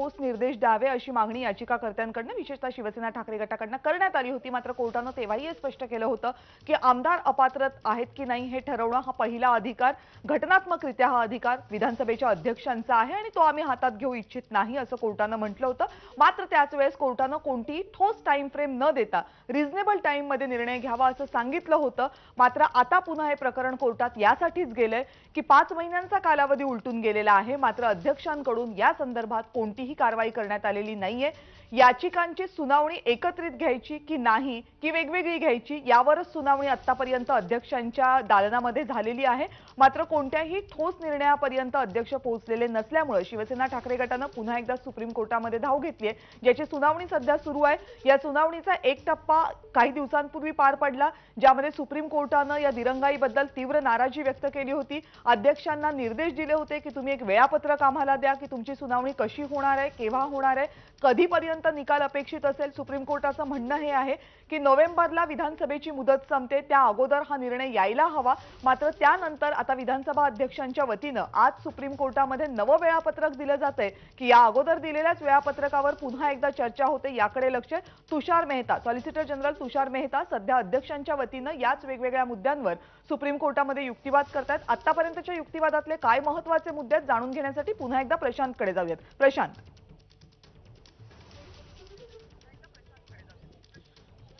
ठोस निर्देश द्यावे अशी मागणी याचिकाकर्त्यांकडून विशेषतः शिवसेना ठाकरे गटाकडून करण्यात आली होती। मात्र कोर्टाने तेव्हाही हे स्पष्ट केलं होतं की आमदार अपात्र आहेत की नाही हे ठरवणं हा पहिला अधिकार, घटनात्मकरित्या हा अधिकार विधानसभेच्या अध्यक्षांचा आहे आणि तो आम्ही हातात घेऊ इच्छित नाही असं कोर्टाने म्हटलं होतं। मात्र त्याच वेळेस कोर्टाने कोणतीही ठोस टाइम फ्रेम न देता रिझनेबल टाइम मध्ये निर्णय घ्यावा असं सांगितलं होतं। मात्र आता पुन्हा हे प्रकरण कोर्टात यासाठीच गेलंय की 5 महिन्यांचा कालावधी उलटून गेलेला आहे, मात्र अध्यक्षांकडून या संदर्भात कोणतीही कारवाई करण्यात आलेली नाहीये। याचिकांची सुनावणी एकत्रित घ्यायची की नाही की वेगवेगळी घ्यायची यावरच सुनावणी आतापर्यंत अध्यक्षांच्या दालनामध्ये झालेली आहे। मात्र कोणत्याही ठोस निर्णयापर्यंत अध्यक्ष पोहोचलेले नसल्यामुळे शिवसेना ठाकरे गटाने पुन्हा एकदा सुप्रीम कोर्टामध्ये धाव घेतली आहे, ज्याची सुनावणी सध्या सुरू आहे। या सुनावणीचा एक टप्पा काही दिवसांपूर्वी पार पडला, ज्यामध्ये सुप्रीम कोर्टाने या दिरंगाईबद्दल तीव्र नाराजी व्यक्त केली होती। अध्यक्षांना निर्देश दिले होते की तुम्ही एक वेळापत्रक आम्हाला द्या की तुमची सुनावणी कशी होणार आहे, केव्हा होणार आहे, कधीपर्यंत निकाल अपेक्षित असेल। सुप्रीम कोर्टाचं म्हणणं हे आहे की नोव्हेंबरला विधानसभेची मुदत संपते, त्या अगोदर हा निर्णय यायला हवा। मात्र त्यानंतर आता विधानसभा अध्यक्षांच्या वतीने आज सुप्रीम कोर्टामध्ये नवं वेळापत्रक दिलं जातंय की या अगोदर दिलेल्याच वेळापत्रकावर पुन्हा एकदा चर्चा होते, याकडे लक्ष। तुषार मेहता, सॉलिसिटर जनरल तुषार मेहता सध्या अध्यक्षांच्या वतीने याच वेगवेगळ्या मुद्द्यांवर सुप्रीम कोर्टामध्ये युक्तिवाद करतात। आतापर्यंतच्या युक्तिवादातले काय महत्त्वाचे मुद्दे आहेत जाणून घेण्यासाठी पुन्हा एकदा प्रशांतकडे जाऊयात। प्रशांत,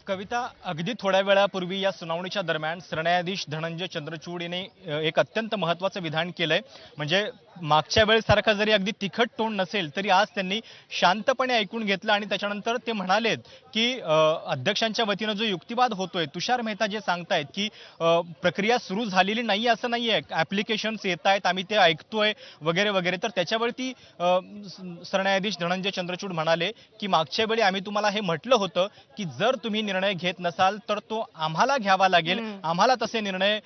कविता, अगदी थोड्या वेळापूर्वी या सुनावणीच्या दरम्यान सरन्यायाधीश धनंजय चंद्रचूड यांनी एक अत्यंत महत्त्वाचं विधान केलंय। म्हणजे मागच्या वेळेसारखं जरी अगदी तिखट टोन नसेल तरी आज त्यांनी शांतपणे ऐकून घेतलं आणि त्याच्यानंतर ते म्हणालेत की अध्यक्षांच्या वतीनं जो युक्तिवाद होतोय, तुषार मेहता जे सांगतायत की प्रक्रिया सुरू झालेली नाही असं नाहीये, ऍप्लिकेशन्स येत आहेत, आम्ही ते ऐकतोय वगैरे वगैरे। तर त्याच्यावरती सरन्यायाधीश धनंजय चंद्रचूड म्हणाले की मागच्या वेळी आम्ही तुम्हाला हे म्हटलं होतं की जर तुम्ही निर्णय घेत नसाल तर तो आम्हाला घ्यावा लागेल, आम्हाला तसे निर्णय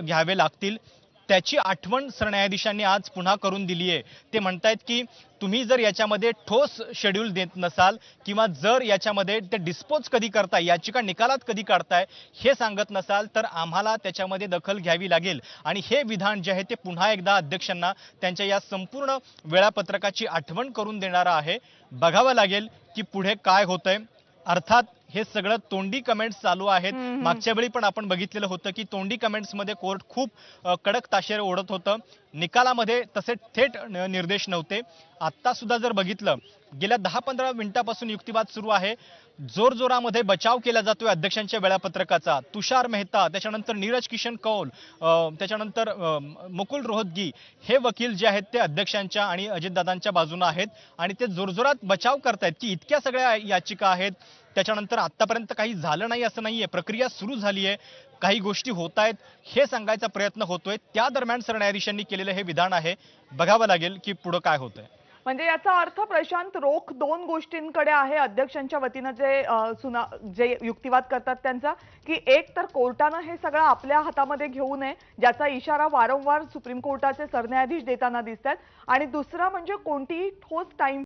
घ्यावे लागतील। त्याची आठवण सरन्यायाधीशांनी आज पुन्हा करून दिली आहे। ते म्हणतायत की तुम्ही जर याच्यामध्ये ठोस शेड्यूल देत नसाल किंवा जर याच्यामध्ये ते डिस्पोज कधी करताय, याचिका निकालात कधी काढताय हे सांगत नसाल तर आम्हाला त्याच्यामध्ये दखल घ्यावी लागेल। आणि हे विधान जे आहे ते पुन्हा एकदा अध्यक्षांना त्यांच्या या संपूर्ण वेळापत्रकाची आठवण करून देणारं आहे। बघावं लागेल की पुढे काय होतंय। अर्थात हे सगळं तोंडी कमेंट्स चालू आहेत। मागच्या वेळी पण आपण बघितलेलं होतं की तोंडी कमेंट्समध्ये कोर्ट खूप कडक ताशेरे ओढत होतं, निकालामध्ये तसे थेट निर्देश नव्हते। आता सुद्धा जर बघितलं, गेल्या 10-15 मिनिटापासून युक्तिवाद सुरू आहे, जोरजोरामध्ये बचाव केला जातोय अध्यक्षांच्या वेळापत्रकाचा। तुषार मेहता, त्याच्यानंतर नीरज किशन कौल, त्याच्यानंतर मुकुल रोहतगी हे वकील जे आहेत ते अध्यक्षांच्या आणि अजितदादांच्या बाजूने आहेत आणि ते जोरजोरात बचाव करतायत की इतक्या सगळ्या याचिका आहेत, त्याच्यानंतर आतापर्यंत काही झालं नाही असं नाहीये, प्रक्रिया सुरू झाली आहे, काही गोष्टी होत आहेत हे सांगायचा प्रयत्न होतोय। त्या दरम्यान सरन्यायाधीशांनी केलेलं हे विधान आहे, बघावं लागेल की पुढे काय होतंय। म्हणजे याचा अर्थ प्रशांत रोख दोन गोष्टींकडे आहे अध्यक्षांच्या वतीने जे युक्तिवाद करतात त्यांचा, की एक तर कोर्टाने हे सगळं आपल्या हातामध्ये घेऊ नये ज्याचा इशारा वारंवार सुप्रीम कोर्टाचे सरन्यायाधीश देताना दिसतात, आणि दुसरा म्हणजे कोणतीही ठोस टाइम